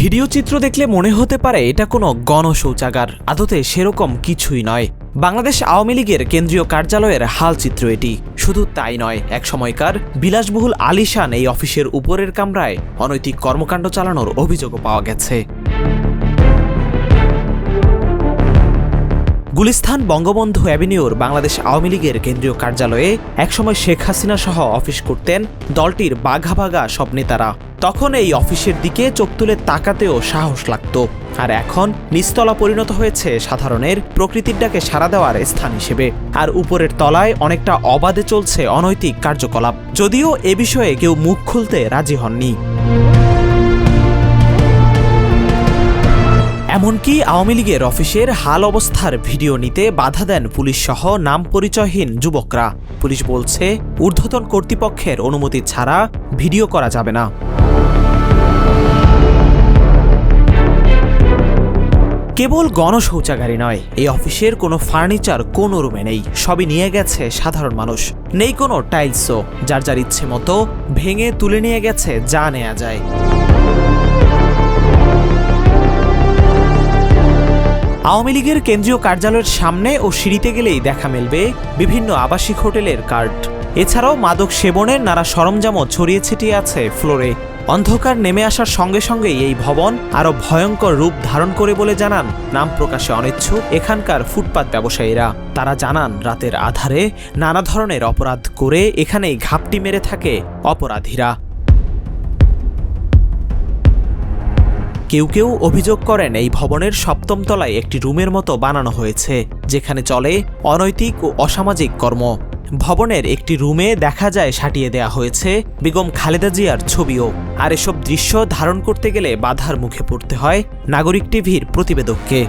Video চিত্র দেখলে মনে হতে পারে এটা কোনো গণশৌচাগার। আদতে সেরকম কিছুই নয়। বাংলাদেশ আওয়ামী লীগের কেন্দ্রীয় কার্যালয়ের হালচিত্র এটি। শুধু তাই নয়, এক সময়কার বিলাসবহুল আলিশান এই অফিসের উপরের কামরায় অনৈতিক কর্মকাণ্ড চালানোর অভিযোগও পাওয়া গেছে। গুলিস্তান বঙ্গবন্ধু অ্যাভিনিউর বাংলাদেশ আওয়ামী লীগের কেন্দ্রীয় কার্যালয়ে একসময় শেখ হাসিনা সহ অফিস করতেন দলটির বাঘা বাঘা সব নেতারা। তখন এই অফিসের দিকে চোখ তুলে তাকাতেও সাহস লাগত। আর এখন নিচতলা পরিণত হয়েছে সাধারণের প্রকৃতির ডাকে সাড়া দেওয়ার স্থান হিসেবে। আর উপরের তলায় অনেকটা অবাধে চলছে অনৈতিক কার্যকলাপ, যদিও এ বিষয়ে কেউ মুখ খুলতে রাজি হননি। এমনকি আওয়ামী লীগের অফিসের হাল অবস্থার ভিডিও নিতে বাধা দেন পুলিশ সহ নাম পরিচয়হীন যুবকরা। পুলিশ বলছে ঊর্ধ্বতন কর্তৃপক্ষের অনুমতি ছাড়া ভিডিও করা যাবে না। কেবল গণশৌচাগারই নয়, এই অফিসের কোনো ফার্নিচার কোনো রুমে নেই। সবই নিয়ে গেছে সাধারণ মানুষ। নেই কোনো টাইলসও, যার যার ইচ্ছে মতো ভেঙে তুলে নিয়ে গেছে যা নেওয়া যায়। আওয়ামী লীগের কেন্দ্রীয় কার্যালয়ের সামনে ও সিঁড়িতে গেলেই দেখা মিলবে বিভিন্ন আবাসিক হোটেলের কার্ড। এছাড়াও মাদক সেবনের নানা সরঞ্জামও ছড়িয়ে ছিটিয়ে আছে ফ্লোরে। অন্ধকার নেমে আসার সঙ্গে সঙ্গেই এই ভবন আরও ভয়ঙ্কর রূপ ধারণ করে বলে জানান নাম প্রকাশে অনিচ্ছুক এখানকার ফুটপাত ব্যবসায়ীরা। তারা জানান রাতের আধারে নানা ধরনের অপরাধ করে এখানেই ঘাপটি মেরে থাকে অপরাধীরা। কেউ কেউ অভিযোগ করেন এই ভবনের সপ্তম তলায় একটি রুমের মতো বানানো হয়েছে, যেখানে চলে অনৈতিক ও অসামাজিক কর্ম। ভবনের একটি রুমে দেখা যায় সাটিয়ে দেয়া হয়েছে বেগম খালেদা জিয়ার ছবিও। আর এসব দৃশ্য ধারণ করতে গেলে বাধার মুখে পড়তে হয় নাগরিক টিভির প্রতিবেদককে।